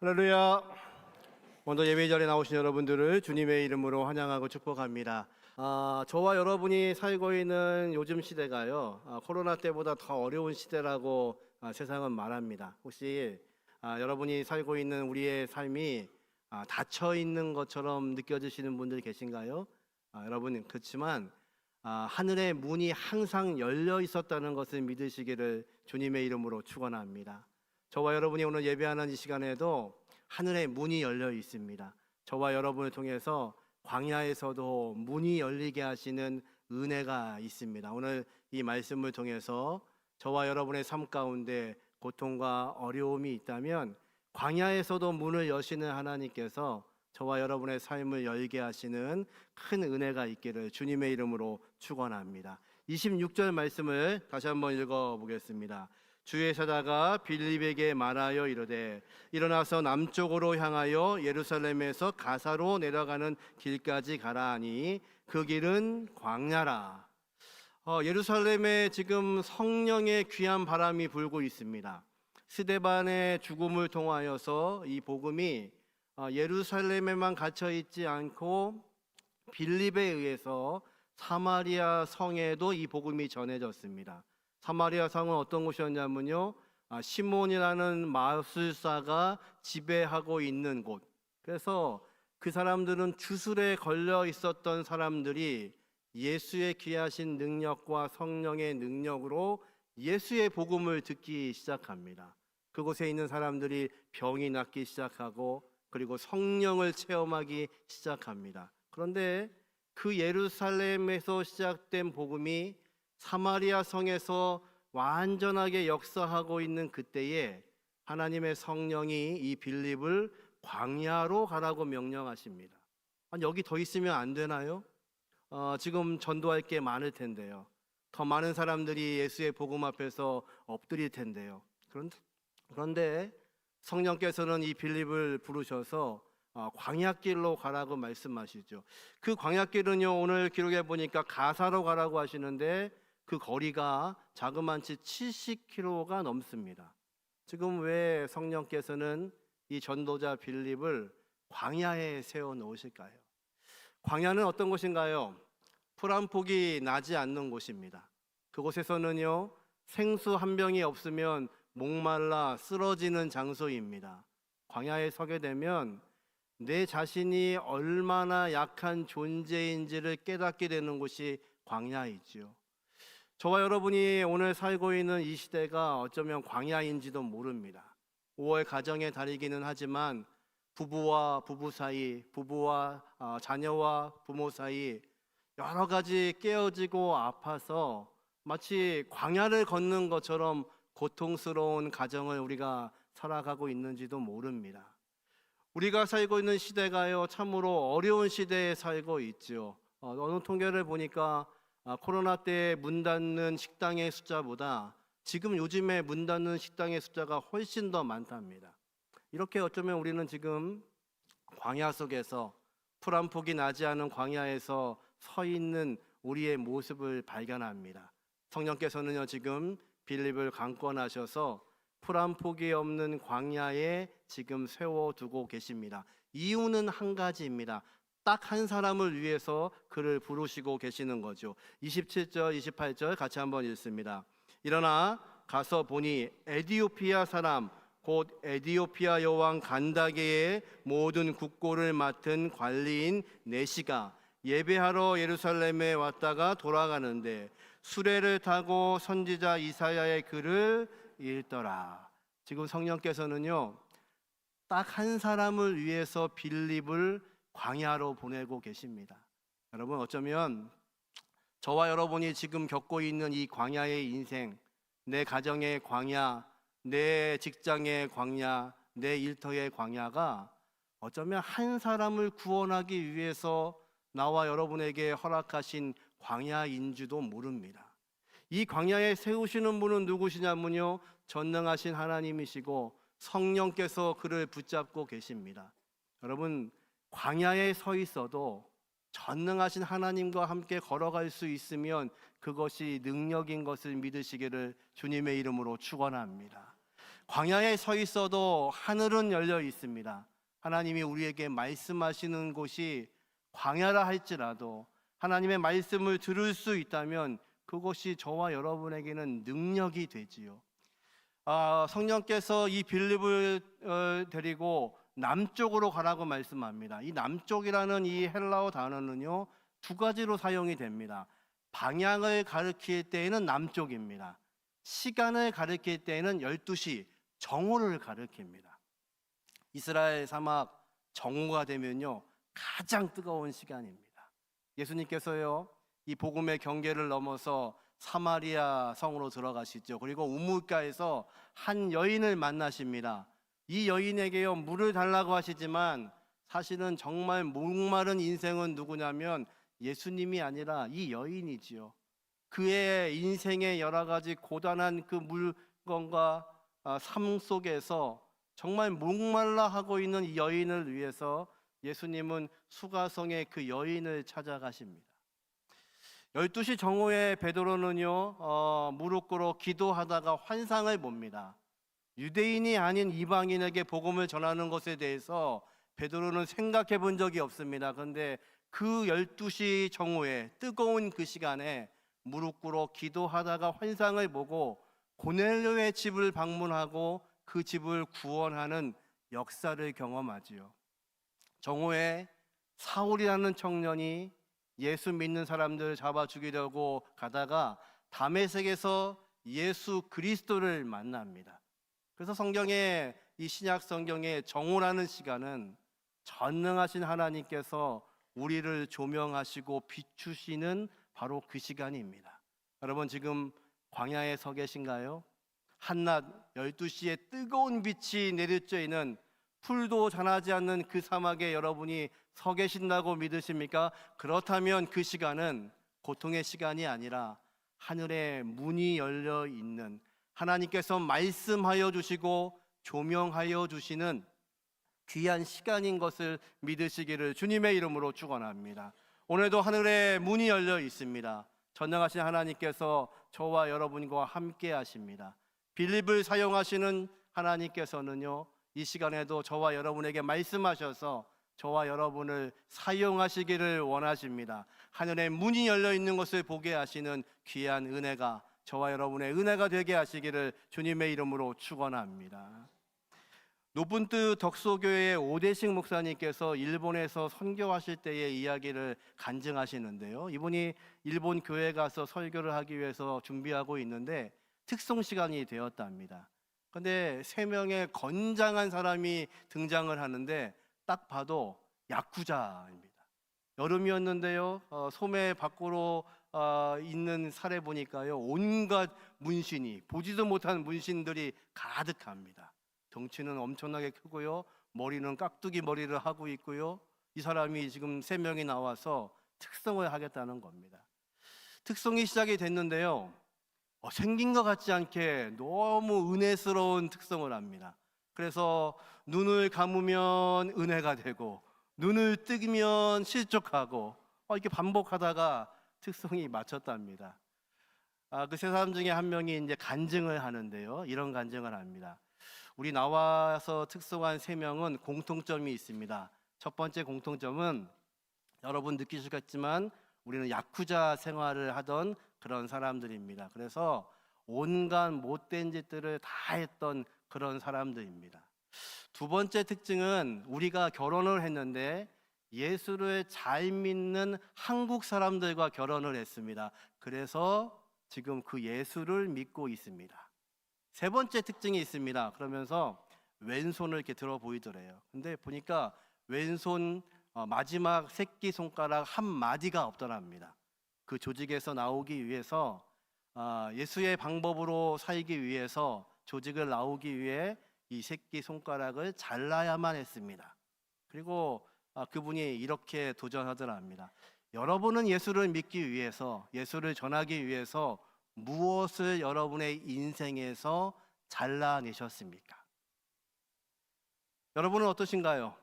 할렐루야. 오늘 예배 자리에 나오신 여러분들을 주님의 이름으로 환영하고 축복합니다. 저와 여러분이 살고 있는 요즘 시대가요, 코로나 때보다 더 어려운 시대라고 세상은 말합니다. 혹시 여러분이 살고 있는 우리의 삶이 닫혀 있는 것처럼 느껴지시는 분들 계신가요? 여러분, 그렇지만 하늘의 문이 항상 열려 있었다는 것을 믿으시기를 주님의 이름으로 축원합니다. 저와 여러분이 오늘 예배하는 이 시간에도 하늘의 문이 열려 있습니다. 저와 여러분을 통해서 광야에서도 문이 열리게 하시는 은혜가 있습니다. 오늘 이 말씀을 통해서 저와 여러분의 삶 가운데 고통과 어려움이 있다면 광야에서도 문을 여시는 하나님께서 저와 여러분의 삶을 열게 하시는 큰 은혜가 있기를 주님의 이름으로 축원합니다. 26절 말씀을 다시 한번 읽어보겠습니다. 주의 사자가 빌립에게 말하여 이르되 일어나서 남쪽으로 향하여 예루살렘에서 가사로 내려가는 길까지 가라 하니 그 길은 광야라. 예루살렘에 지금 성령의 귀한 바람이 불고 있습니다. 스데반의 죽음을 통하여서 이 복음이 예루살렘에만 갇혀 있지 않고 빌립에 의해서 사마리아 성에도 이 복음이 전해졌습니다. 사마리아 성은 어떤 곳이었냐면요, 시몬이라는 마술사가 지배하고 있는 곳. 그래서 그 사람들은 주술에 걸려 있었던 사람들이 예수의 귀하신 능력과 성령의 능력으로 예수의 복음을 듣기 시작합니다. 그곳에 있는 사람들이 병이 낫기 시작하고 그리고 성령을 체험하기 시작합니다. 그런데 그 예루살렘에서 시작된 복음이 사마리아 성에서 완전하게 역사하고 있는 그때에 하나님의 성령이 이 빌립을 광야로 가라고 명령하십니다. 여기 더 있으면 안 되나요? 지금 전도할 게 많을 텐데요. 더 많은 사람들이 예수의 복음 앞에서 엎드릴 텐데요. 그런데 성령께서는 이 빌립을 부르셔서 광야길로 가라고 말씀하시죠. 그 광야길은요, 오늘 기록해 보니까 가사로 가라고 하시는데 그 거리가 자그만치 70km가 넘습니다. 지금 왜 성령께서는 이 전도자 빌립을 광야에 세워 놓으실까요? 광야는 어떤 곳인가요? 풀 한 폭이 나지 않는 곳입니다. 그곳에서는요, 생수 한 병이 없으면 목말라 쓰러지는 장소입니다. 광야에 서게 되면 내 자신이 얼마나 약한 존재인지를 깨닫게 되는 곳이 광야이죠. 저와 여러분이 오늘 살고 있는 이 시대가 어쩌면 광야인지도 모릅니다. 5월 가정의 달이기는 하지만 부부와 부부 사이, 부부와 자녀와 부모 사이 여러 가지 깨어지고 아파서 마치 광야를 걷는 것처럼 고통스러운 가정을 우리가 살아가고 있는지도 모릅니다. 우리가 살고 있는 시대가요, 참으로 어려운 시대에 살고 있죠. 어느 통계를 보니까 코로나 때 문 닫는 식당의 숫자보다 지금 요즘에 문 닫는 식당의 숫자가 훨씬 더 많답니다. 이렇게 어쩌면 우리는 지금 광야 속에서 풀 한 폭이 나지 않은 광야에서 서 있는 우리의 모습을 발견합니다. 성령께서는요, 지금 빌립을 강권하셔서 풀 한 폭이 없는 광야에 지금 세워두고 계십니다. 이유는 한 가지입니다. 딱 한 사람을 위해서 그를 부르시고 계시는 거죠. 27절, 28절 같이 한번 읽습니다. 일어나 가서 보니 에디오피아 사람 곧 에디오피아 여왕 간다게의 모든 국고를 맡은 관리인 네시가 예배하러 예루살렘에 왔다가 돌아가는데 수레를 타고 선지자 이사야의 글을 읽더라. 지금 성령께서는요, 딱 한 사람을 위해서 빌립을 광야로 보내고 계십니다. 여러분, 어쩌면 저와 여러분이 지금 겪고 있는 이 광야의 인생, 내 가정의 광야, 내 직장의 광야, 내 일터의 광야가 어쩌면 한 사람을 구원하기 위해서 나와 여러분에게 허락하신 광야인지도 모릅니다. 이 광야에 세우시는 분은 누구시냐면요, 전능하신 하나님이시고 성령께서 그를 붙잡고 계십니다. 여러분, 광야에 서 있어도 전능하신 하나님과 함께 걸어갈 수 있으면 그것이 능력인 것을 믿으시기를 주님의 이름으로 축원합니다. 광야에 서 있어도 하늘은 열려 있습니다. 하나님이 우리에게 말씀하시는 곳이 광야라 할지라도 하나님의 말씀을 들을 수 있다면 그것이 저와 여러분에게는 능력이 되지요. 성령께서 이 빌립을 데리고 남쪽으로 가라고 말씀합니다. 이 남쪽이라는 이 헬라어 단어는요, 두 가지로 사용이 됩니다. 방향을 가리킬 때에는 남쪽입니다. 시간을 가리킬 때에는 12시 정오를 가리킵니다. 이스라엘 사막 정오가 되면요, 가장 뜨거운 시간입니다. 예수님께서요, 이 복음의 경계를 넘어서 사마리아 성으로 들어가시죠. 그리고 우물가에서 한 여인을 만나십니다. 이 여인에게요, 물을 달라고 하시지만 사실은 정말 목마른 인생은 누구냐면 예수님이 아니라 이 여인이지요. 그의 인생의 여러 가지 고단한 그 물건과 삶 속에서 정말 목말라 하고 있는 이 여인을 위해서 예수님은 수가성의 그 여인을 찾아가십니다. 12시 정오에 베드로는요, 무릎 꿇어 기도하다가 환상을 봅니다. 유대인이 아닌 이방인에게 복음을 전하는 것에 대해서 베드로는 생각해 본 적이 없습니다. 그런데 그 12시 정오에 뜨거운 그 시간에 무릎 꿇어 기도하다가 환상을 보고 고넬료의 집을 방문하고 그 집을 구원하는 역사를 경험하지요. 정오에 사울이라는 청년이 예수 믿는 사람들 잡아 죽이려고 가다가 다메섹에서 예수 그리스도를 만납니다. 그래서 성경에, 이 신약 성경의 정오라는 시간은 전능하신 하나님께서 우리를 조명하시고 비추시는 바로 그 시간입니다. 여러분, 지금 광야에 서 계신가요? 한낮 12시에 뜨거운 빛이 내리쬐는 풀도 자라지 않는 그 사막에 여러분이 서 계신다고 믿으십니까? 그렇다면 그 시간은 고통의 시간이 아니라 하늘에 문이 열려 있는, 하나님께서 말씀하여 주시고 조명하여 주시는 귀한 시간인 것을 믿으시기를 주님의 이름으로 축원합니다. 오늘도 하늘에 문이 열려 있습니다. 전능하신 하나님께서 저와 여러분과 함께 하십니다. 빌립을 사용하시는 하나님께서는요, 이 시간에도 저와 여러분에게 말씀하셔서 저와 여러분을 사용하시기를 원하십니다. 하늘에 문이 열려 있는 것을 보게 하시는 귀한 은혜가 저와 여러분의 은혜가 되게 하시기를 주님의 이름으로 축원합니다. 높은 뜻 덕소교회의 오대식 목사님께서 일본에서 선교하실 때의 이야기를 간증하시는데요, 이분이 일본 교회 가서 설교를 하기 위해서 준비하고 있는데 특송 시간이 되었답니다. 그런데 3명의 건장한 사람이 등장을 하는데 딱 봐도 야쿠자입니다. 여름이었는데요, 소매 밖으로 있는 살에 보니까요, 온갖 문신이, 보지도 못한 문신들이 가득합니다. 덩치는 엄청나게 크고요, 머리는 깍두기 머리를 하고 있고요. 이 사람이 지금 3명이 나와서 특성을 하겠다는 겁니다. 특성이 시작이 됐는데요, 생긴 것 같지 않게 너무 은혜스러운 특성을 합니다. 그래서 눈을 감으면 은혜가 되고 눈을 뜨면 실족하고 이렇게 반복하다가 특성이 맞췄답니다. 그 3사람 중에 한 명이 이제 간증을 하는데요, 이런 간증을 합니다. 우리 나와서 특성한 3명은 공통점이 있습니다. 첫 번째 공통점은 여러분 느끼시겠지만 우리는 야쿠자 생활을 하던 그런 사람들입니다. 그래서 온갖 못된 짓들을 다 했던 그런 사람들입니다. 두 번째 특징은 우리가 결혼을 했는데 예수를 잘 믿는 한국 사람들과 결혼을 했습니다. 그래서 지금 그 예수를 믿고 있습니다. 세 번째 특징이 있습니다. 그러면서 왼손을 이렇게 들어 보이더래요. 근데 보니까 왼손 마지막 새끼 손가락 한 마디가 없더랍니다. 그 조직에서 나오기 위해서 예수의 방법으로 살기 위해서 조직을 나오기 위해 이 새끼 손가락을 잘라야만 했습니다. 그리고 그분이 이렇게 도전하더랍니다. 여러분은 예수를 믿기 위해서, 예수를 전하기 위해서 무엇을 여러분의 인생에서 잘라내셨습니까? 여러분은 어떠신가요?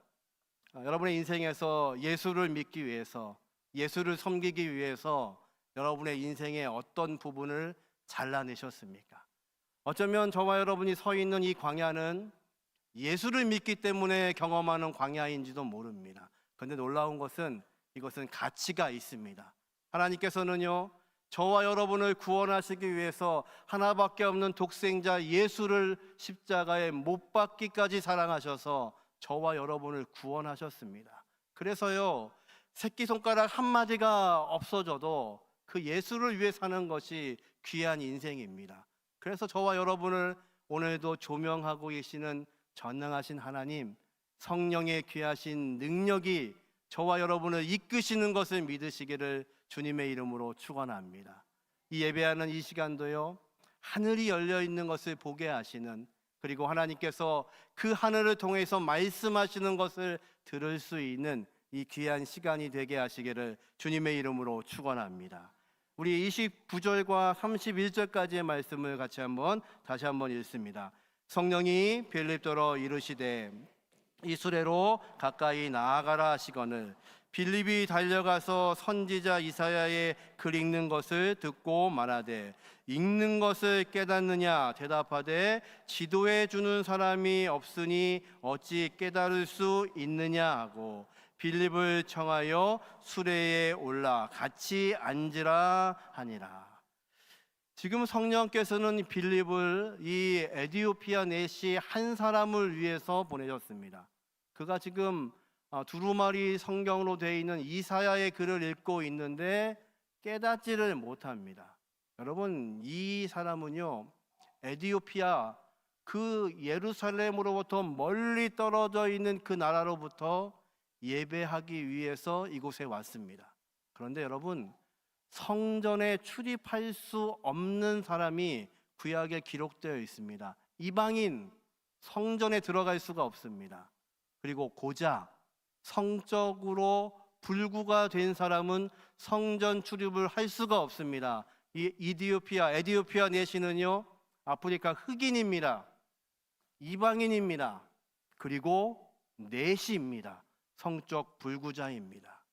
여러분의 인생에서 예수를 믿기 위해서, 예수를 섬기기 위해서 여러분의 인생의 어떤 부분을 잘라내셨습니까? 어쩌면 저와 여러분이 서 있는 이 광야는 예수를 믿기 때문에 경험하는 광야인지도 모릅니다. 그런데 놀라운 것은 이것은 가치가 있습니다. 하나님께서는요, 저와 여러분을 구원하시기 위해서 하나밖에 없는 독생자 예수를 십자가에 못 박기까지 사랑하셔서 저와 여러분을 구원하셨습니다. 그래서요, 새끼손가락 한마디가 없어져도 그 예수를 위해 사는 것이 귀한 인생입니다. 그래서 저와 여러분을 오늘도 조명하고 계시는 전능하신 하나님, 성령의 귀하신 능력이 저와 여러분을 이끄시는 것을 믿으시기를 주님의 이름으로 축원합니다. 이 예배하는 이 시간도요, 하늘이 열려 있는 것을 보게 하시는, 그리고 하나님께서 그 하늘을 통해서 말씀하시는 것을 들을 수 있는 이 귀한 시간이 되게 하시기를 주님의 이름으로 축원합니다. 우리 29절과 31절까지의 말씀을 같이 다시 한번 읽습니다. 성령이 빌립더러 이르시되 이수레로 가까이 나아가라 하시거늘 빌립이 달려가서 선지자 이사야의 글 읽는 것을 듣고 말하되 읽는 것을 깨닫느냐 대답하되 지도해 주는 사람이 없으니 어찌 깨달을 수 있느냐 하고 빌립을 청하여 수레에 올라 같이 앉으라 하니라. 지금 성령께서는 빌립을 이 에디오피아 내시 한 사람을 위해서 보내셨습니다. 그가 지금 두루마리 성경으로 되어 있는 이사야의 글을 읽고 있는데 깨닫지를 못합니다. 여러분, 이 사람은요, 에디오피아 그 예루살렘으로부터 멀리 떨어져 있는 그 나라로부터 예배하기 위해서 이곳에 왔습니다. 그런데 여러분, 성전에 출입할 수 없는 사람이 구약에 기록되어 있습니다. 이방인, 성전에 들어갈 수가 없습니다. 그리고 고자, 성적으로 불구가 된 사람은 성전 출입을 할 수가 없습니다. 이 에디오피아 내시는요, 아프리카 흑인입니다. 이방인입니다. 그리고 내시입니다. 성적 불구자입니다.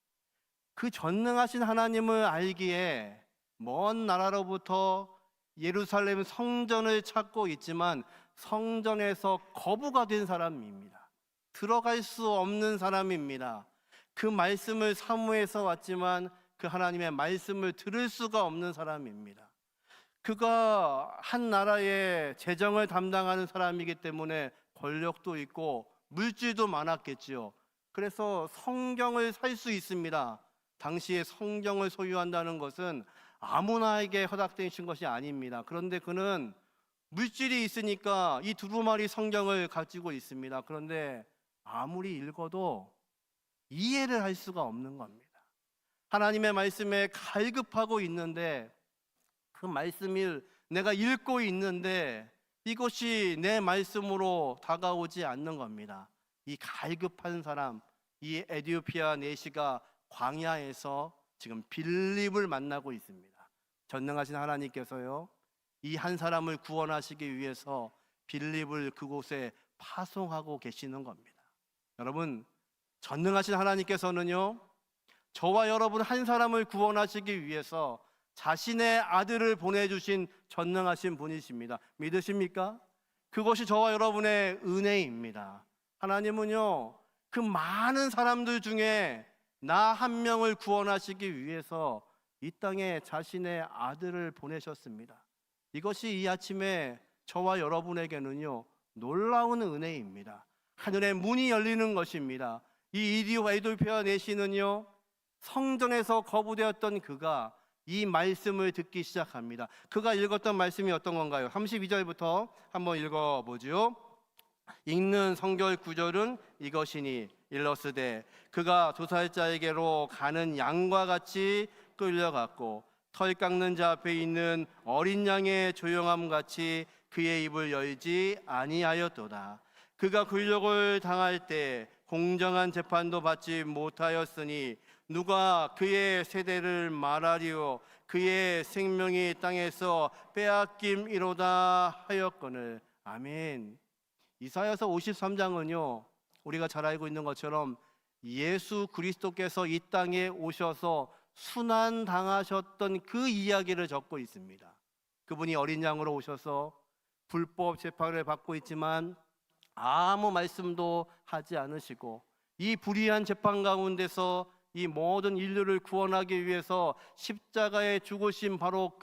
그 전능하신 하나님을 알기에 먼 나라로부터 예루살렘 성전을 찾고 있지만 성전에서 거부가 된 사람입니다. 들어갈 수 없는 사람입니다. 그 말씀을 사모해서 왔지만 그 하나님의 말씀을 들을 수가 없는 사람입니다. 그가 한 나라의 재정을 담당하는 사람이기 때문에 권력도 있고 물질도 많았겠지요. 그래서 성경을 살 수 있습니다. 당시에 성경을 소유한다는 것은 아무나에게 허락되신 것이 아닙니다. 그런데 그는 물질이 있으니까 이 두루마리 성경을 가지고 있습니다. 그런데 아무리 읽어도 이해를 할 수가 없는 겁니다. 하나님의 말씀에 갈급하고 있는데 그 말씀을 내가 읽고 있는데 이것이 내 말씀으로 다가오지 않는 겁니다. 이 갈급한 사람, 이 에디오피아 내시가 광야에서 지금 빌립을 만나고 있습니다. 전능하신 하나님께서요, 이 한 사람을 구원하시기 위해서 빌립을 그곳에 파송하고 계시는 겁니다. 여러분, 전능하신 하나님께서는요, 저와 여러분 한 사람을 구원하시기 위해서 자신의 아들을 보내주신 전능하신 분이십니다. 믿으십니까? 그것이 저와 여러분의 은혜입니다. 하나님은요, 그 많은 사람들 중에 나 한 명을 구원하시기 위해서 이 땅에 자신의 아들을 보내셨습니다. 이것이 이 아침에 저와 여러분에게는요, 놀라운 은혜입니다. 하늘의 문이 열리는 것입니다. 이 에디오피아 내시는요, 성전에서 거부되었던 그가 이 말씀을 듣기 시작합니다. 그가 읽었던 말씀이 어떤 건가요? 32절부터 한번 읽어보죠. 읽는 성결 구절은 이것이니 일러스되 그가 도살자에게로 가는 양과 같이 끌려갔고 털 깎는 자 앞에 있는 어린 양의 조용함 같이 그의 입을 열지 아니하였도다. 그가 굴욕을 당할 때 공정한 재판도 받지 못하였으니 누가 그의 세대를 말하리요 그의 생명이 땅에서 빼앗김이로다 하였거늘. 아멘. 이사야서 53장은요, 우리가 잘 알고 있는 것처럼 예수 그리스도께서 이 땅에 오셔서 순환당하셨던 그 이야기를 적고 있습니다. 그분이 어린 양으로 오셔서 불법 재판을 받고 있지만 아무 말씀도 하지 않으시고 이 불의한 재판 가운데서 이 모든 인류를 구원하기 위해서 십자가에 죽으신 바로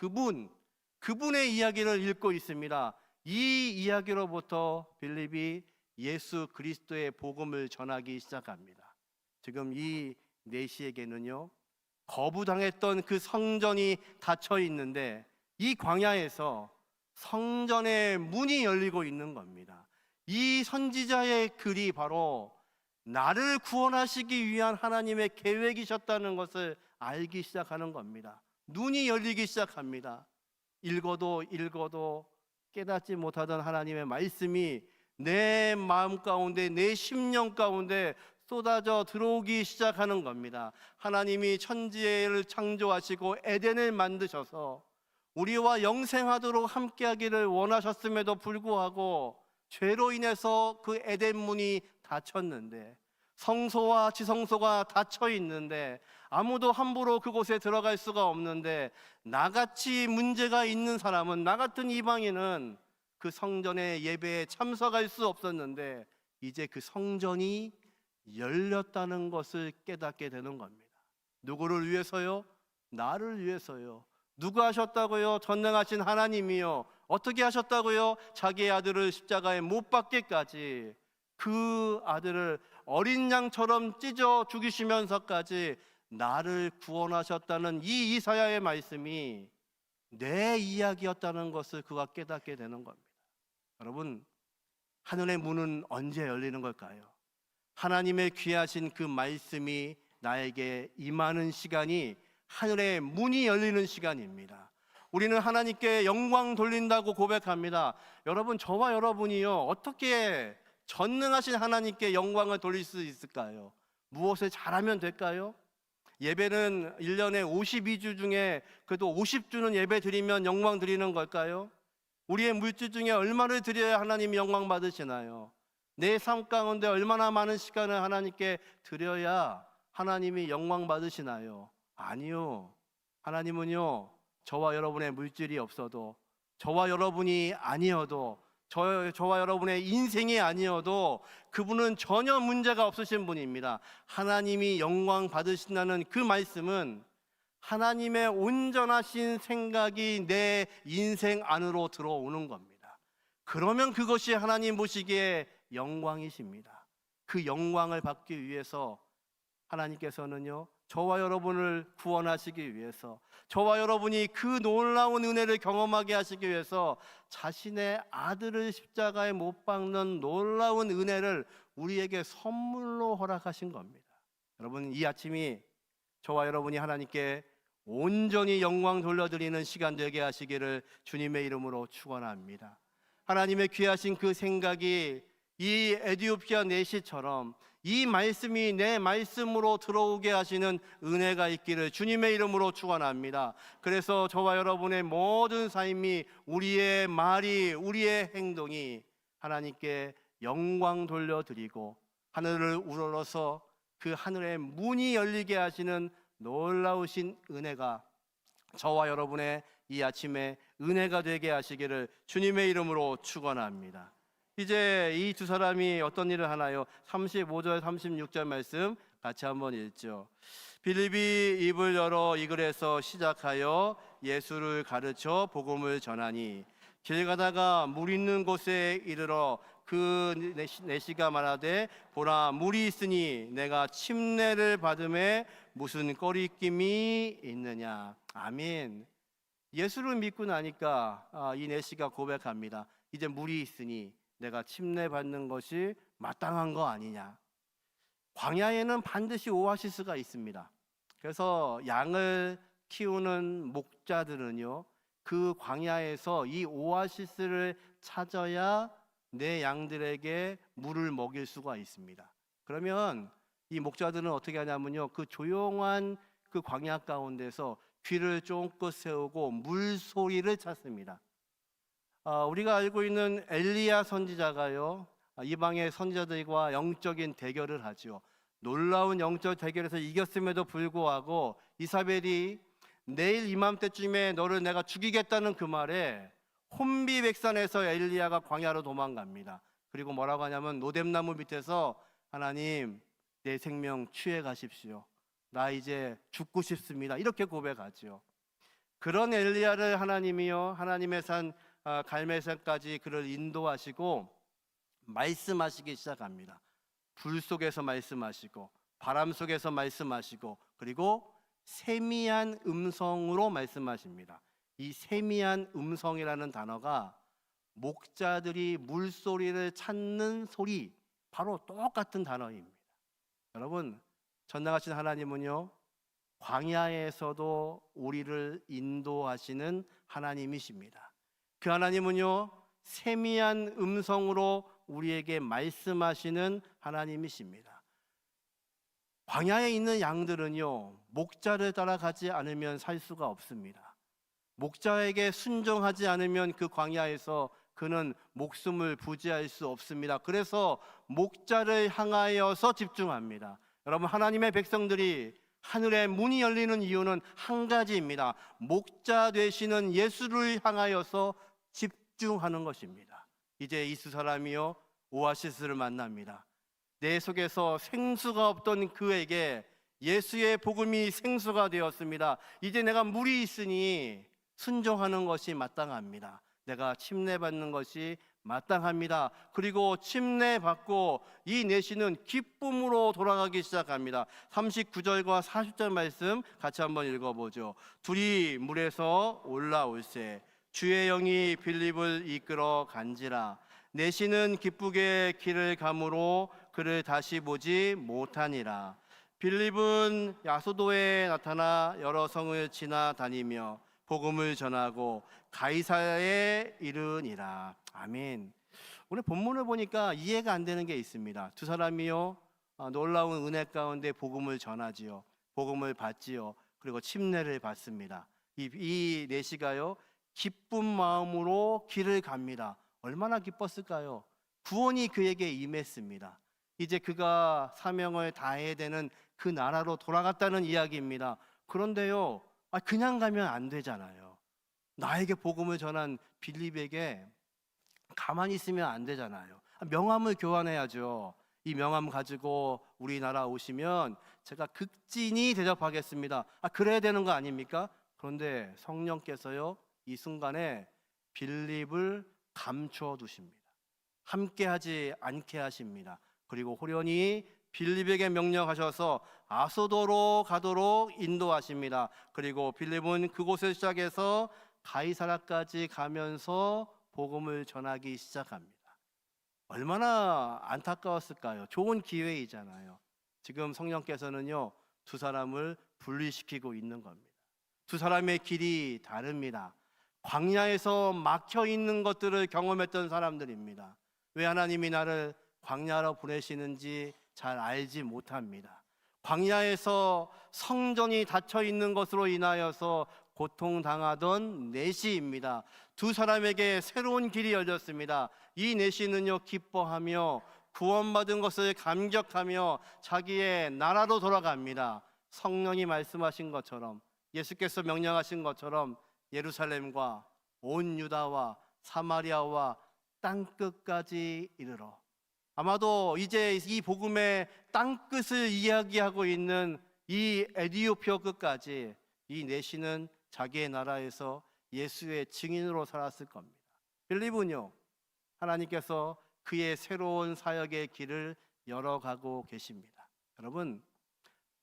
그분의 이야기를 읽고 있습니다. 이 이야기로부터 빌립이 예수 그리스도의 복음을 전하기 시작합니다. 지금 이 내시에게는요, 거부당했던 그 성전이 닫혀 있는데 이 광야에서 성전의 문이 열리고 있는 겁니다. 이 선지자의 글이 바로 나를 구원하시기 위한 하나님의 계획이셨다는 것을 알기 시작하는 겁니다. 눈이 열리기 시작합니다. 읽어도 깨닫지 못하던 하나님의 말씀이 내 마음 가운데, 내 심령 가운데 쏟아져 들어오기 시작하는 겁니다. 하나님이 천지를 창조하시고 에덴을 만드셔서 우리와 영생하도록 함께하기를 원하셨음에도 불구하고 죄로 인해서 그 에덴 문이 닫혔는데, 성소와 지성소가 닫혀 있는데 아무도 함부로 그곳에 들어갈 수가 없는데, 나같이 문제가 있는 사람은, 나 같은 이방인은 그 성전의 예배에 참석할 수 없었는데 이제 그 성전이 열렸다는 것을 깨닫게 되는 겁니다. 누구를 위해서요? 나를 위해서요. 누가 하셨다고요? 전능하신 하나님이요. 어떻게 하셨다고요? 자기의 아들을 십자가에 못 박기까지, 그 아들을 어린 양처럼 찢어 죽이시면서까지 나를 구원하셨다는 이 이사야의 말씀이 내 이야기였다는 것을 그가 깨닫게 되는 겁니다. 여러분, 하늘의 문은 언제 열리는 걸까요? 하나님의 귀하신 그 말씀이 나에게 임하는 시간이 하늘의 문이 열리는 시간입니다. 우리는 하나님께 영광 돌린다고 고백합니다. 여러분, 저와 여러분이요, 어떻게 전능하신 하나님께 영광을 돌릴 수 있을까요? 무엇을 잘하면 될까요? 예배는 1년에 52주 중에 그래도 50주는 예배 드리면 영광 드리는 걸까요? 우리의 물질 중에 얼마를 드려야 하나님이 영광 받으시나요? 내 삶 가운데 얼마나 많은 시간을 하나님께 드려야 하나님이 영광 받으시나요? 아니요. 하나님은요, 저와 여러분의 물질이 없어도, 저와 여러분이 아니어도, 저와 여러분의 인생이 아니어도 그분은 전혀 문제가 없으신 분입니다. 하나님이 영광 받으신다는 그 말씀은 하나님의 온전하신 생각이 내 인생 안으로 들어오는 겁니다. 그러면 그것이 하나님 보시기에 영광이십니다. 그 영광을 받기 위해서 하나님께서는요, 저와 여러분을 구원하시기 위해서, 저와 여러분이 그 놀라운 은혜를 경험하게 하시기 위해서 자신의 아들을 십자가에 못 박는 놀라운 은혜를 우리에게 선물로 허락하신 겁니다. 여러분, 이 아침이 저와 여러분이 하나님께 온전히 영광 돌려드리는 시간 되게 하시기를 주님의 이름으로 축원합니다. 하나님의 귀하신 그 생각이 이 에티오피아 내시처럼 이 말씀이 내 말씀으로 들어오게 하시는 은혜가 있기를 주님의 이름으로 축원합니다. 그래서 저와 여러분의 모든 삶이, 우리의 말이, 우리의 행동이 하나님께 영광 돌려드리고 하늘을 우러러서 그 하늘의 문이 열리게 하시는 놀라우신 은혜가 저와 여러분의 이 아침에 은혜가 되게 하시기를 주님의 이름으로 축원합니다. 이제 이 두 사람이 어떤 일을 하나요? 35절 36절 말씀 같이 한번 읽죠. 빌립이 입을 열어 이 글에서 시작하여 예수를 가르쳐 복음을 전하니, 길 가다가 물 있는 곳에 이르러 그 내시가 말하되, 보라, 물이 있으니 내가 침례를 받음에 무슨 꺼리낌이 있느냐. 아멘. 예수를 믿고 나니까 이 내시가 고백합니다. 이제 물이 있으니 내가 침례 받는 것이 마땅한 거 아니냐. 광야에는 반드시 오아시스가 있습니다. 그래서 양을 키우는 목자들은요, 그 광야에서 이 오아시스를 찾아야 내 양들에게 물을 먹일 수가 있습니다. 그러면 이 목자들은 어떻게 하냐면요, 그 조용한 그 광야 가운데서 귀를 쫑긋 세우고 물소리를 찾습니다. 우리가 알고 있는 엘리야 선지자가요, 이방의 선지자들과 영적인 대결을 하죠. 놀라운 영적 대결에서 이겼음에도 불구하고 이사벨이 내일 이맘때쯤에 너를 내가 죽이겠다는 그 말에 혼비백산에서 엘리야가 광야로 도망갑니다. 그리고 뭐라고 하냐면 노뎀나무 밑에서 하나님 내 생명 취해 가십시오. 나 이제 죽고 싶습니다. 이렇게 고백하죠. 그런 엘리야를 하나님이요 하나님의 산 갈멜산까지 그를 인도하시고 말씀하시기 시작합니다. 불 속에서 말씀하시고 바람 속에서 말씀하시고 그리고 세미한 음성으로 말씀하십니다. 이 세미한 음성이라는 단어가 목자들이 물소리를 찾는 소리 바로 똑같은 단어입니다. 여러분, 전능하신 하나님은요 광야에서도 우리를 인도하시는 하나님이십니다. 그 하나님은요 세미한 음성으로 우리에게 말씀하시는 하나님이십니다. 광야에 있는 양들은요 목자를 따라가지 않으면 살 수가 없습니다. 목자에게 순종하지 않으면 그 광야에서 그는 목숨을 부지할 수 없습니다. 그래서 목자를 향하여서 집중합니다. 여러분, 하나님의 백성들이 하늘의 문이 열리는 이유는 한 가지입니다. 목자 되시는 예수를 향하여서 집중하는 것입니다. 이제 이 두 사람이요 오아시스를 만납니다. 내 속에서 생수가 없던 그에게 예수의 복음이 생수가 되었습니다. 이제 내가 물이 있으니 순종하는 것이 마땅합니다. 내가 침례받는 것이 마땅합니다. 그리고 침례받고 이 내시는 기쁨으로 돌아가기 시작합니다. 39절과 40절 말씀 같이 한번 읽어보죠. 둘이 물에서 올라올세 주의 영이 빌립을 이끌어 간지라 내시는 기쁘게 길을 가므로 그를 다시 보지 못하니라. 빌립은 야소도에 나타나 여러 성을 지나다니며 복음을 전하고 가이사야에 이르니라. 아멘. 오늘 본문을 보니까 이해가 안 되는 게 있습니다. 두 사람이요 놀라운 은혜 가운데 복음을 전하지요. 복음을 받지요. 그리고 침례를 받습니다. 이 내시가요 기쁜 마음으로 길을 갑니다. 얼마나 기뻤을까요? 구원이 그에게 임했습니다. 이제 그가 사명을 다해야 되는 그 나라로 돌아갔다는 이야기입니다. 그런데요 그냥 가면 안 되잖아요. 나에게 복음을 전한 빌립에게 가만히 있으면 안 되잖아요. 명함을 교환해야죠. 이 명함 가지고 우리나라 오시면 제가 극진히 대접하겠습니다. 그래야 되는 거 아닙니까? 그런데 성령께서요 이 순간에 빌립을 감추어 두십니다. 함께 하지 않게 하십니다. 그리고 호련히 빌립에게 명령하셔서 아소도로 가도록 인도하십니다. 그리고 빌립은 그곳을 시작해서 가이사라까지 가면서 복음을 전하기 시작합니다. 얼마나 안타까웠을까요? 좋은 기회이잖아요. 지금 성령께서는요 두 사람을 분리시키고 있는 겁니다. 두 사람의 길이 다릅니다. 광야에서 막혀 있는 것들을 경험했던 사람들입니다. 왜 하나님이 나를 광야로 보내시는지 잘 알지 못합니다. 광야에서 성전이 닫혀 있는 것으로 인하여서 고통당하던 내시입니다. 두 사람에게 새로운 길이 열렸습니다. 이 내시는요 기뻐하며 구원받은 것을 감격하며 자기의 나라로 돌아갑니다. 성령이 말씀하신 것처럼 예수께서 명령하신 것처럼 예루살렘과 온 유다와 사마리아와 땅끝까지 이르러 아마도 이제 이 복음의 땅끝을 이야기하고 있는 이 에디오피아 끝까지 이 내시는 자기의 나라에서 예수의 증인으로 살았을 겁니다. 빌립은요 하나님께서 그의 새로운 사역의 길을 열어가고 계십니다. 여러분,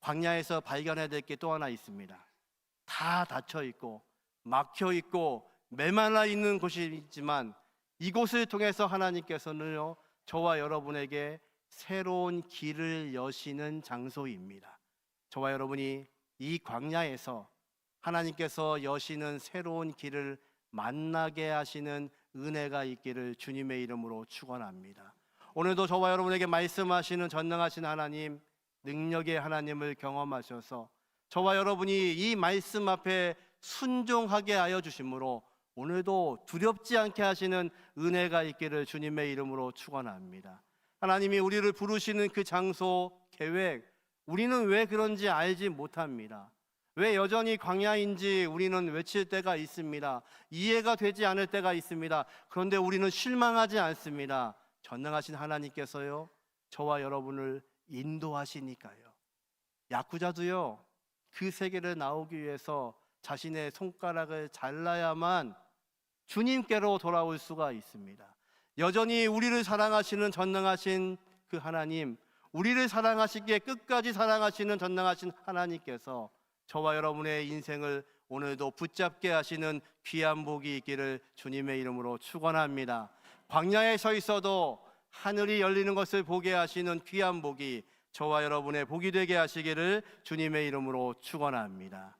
광야에서 발견해야 될 게 또 하나 있습니다. 다 닫혀 있고 막혀 있고 메말라 있는 곳이 있지만 이곳을 통해서 하나님께서는요 저와 여러분에게 새로운 길을 여시는 장소입니다. 저와 여러분이 이 광야에서 하나님께서 여시는 새로운 길을 만나게 하시는 은혜가 있기를 주님의 이름으로 축원합니다. 오늘도 저와 여러분에게 말씀하시는 전능하신 하나님, 능력의 하나님을 경험하셔서 저와 여러분이 이 말씀 앞에 순종하게 하여 주심으로 오늘도 두렵지 않게 하시는 은혜가 있기를 주님의 이름으로 축원합니다. 하나님이 우리를 부르시는 그 장소, 계획, 우리는 왜 그런지 알지 못합니다. 왜 여전히 광야인지 우리는 외칠 때가 있습니다. 이해가 되지 않을 때가 있습니다. 그런데 우리는 실망하지 않습니다. 전능하신 하나님께서요, 저와 여러분을 인도하시니까요. 야쿠자도요, 그 세계를 나오기 위해서 자신의 손가락을 잘라야만 주님께로 돌아올 수가 있습니다. 여전히 우리를 사랑하시는 전능하신 그 하나님, 우리를 사랑하시기에 끝까지 사랑하시는 전능하신 하나님께서 저와 여러분의 인생을 오늘도 붙잡게 하시는 귀한 복이 있기를 주님의 이름으로 축원합니다. 광야에 서 있어도 하늘이 열리는 것을 보게 하시는 귀한 복이 저와 여러분의 복이 되게 하시기를 주님의 이름으로 축원합니다.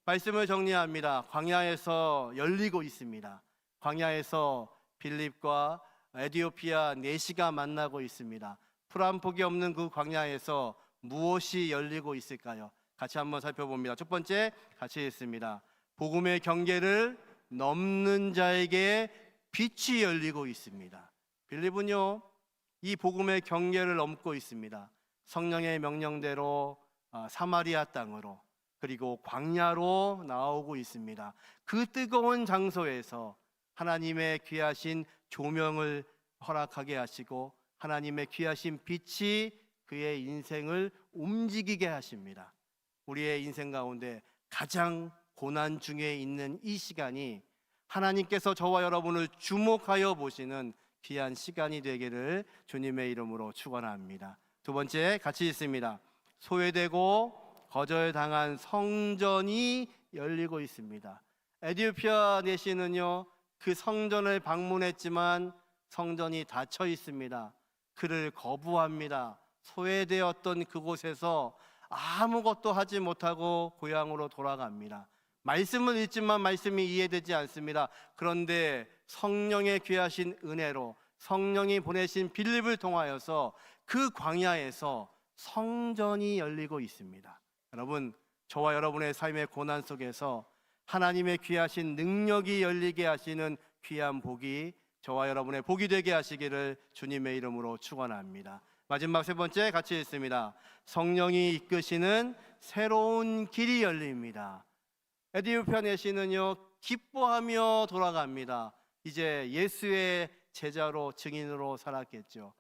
말씀을 정리합니다. 광야에서 열리고 있습니다. 광야에서 빌립과 에디오피아 내시가 만나고 있습니다. 풀 한 폭이 없는 그 광야에서 무엇이 열리고 있을까요? 같이 한번 살펴봅니다. 첫 번째, 같이 읽습니다. 복음의 경계를 넘는 자에게 빛이 열리고 있습니다. 빌립은요, 이 복음의 경계를 넘고 있습니다. 성령의 명령대로 사마리아 땅으로, 그리고 광야로 나오고 있습니다. 그 뜨거운 장소에서 하나님의 귀하신 조명을 허락하게 하시고 하나님의 귀하신 빛이 그의 인생을 움직이게 하십니다. 우리의 인생 가운데 가장 고난 중에 있는 이 시간이 하나님께서 저와 여러분을 주목하여 보시는 귀한 시간이 되기를 주님의 이름으로 축원합니다. 두 번째, 같이 있습니다. 소외되고 거절당한 성전이 열리고 있습니다. 에디오피아 내시는요, 그 성전을 방문했지만 성전이 닫혀 있습니다. 그를 거부합니다. 소외되었던 그곳에서 아무것도 하지 못하고 고향으로 돌아갑니다. 말씀을 읽지만 말씀이 이해되지 않습니다. 그런데 성령의 귀하신 은혜로 성령이 보내신 빌립을 통하여서 그 광야에서 성전이 열리고 있습니다. 여러분, 저와 여러분의 삶의 고난 속에서 하나님의 귀하신 능력이 열리게 하시는 귀한 복이 저와 여러분의 복이 되게 하시기를 주님의 이름으로 축원합니다. 마지막 세 번째, 같이 읽습니다. 성령이 이끄시는 새로운 길이 열립니다. 에디오피아 내시는요, 기뻐하며 돌아갑니다. 이제 예수의 제자로, 증인으로 살았겠죠.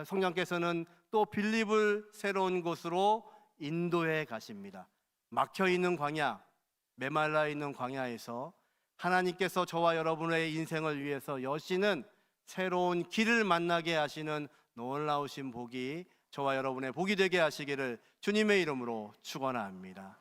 성령께서는 또 빌립을 새로운 곳으로 인도해 가십니다. 막혀있는 광야, 메말라 있는 광야에서 하나님께서 저와 여러분의 인생을 위해서 여시는 새로운 길을 만나게 하시는 놀라우신 복이 저와 여러분의 복이 되게 하시기를 주님의 이름으로 축원합니다.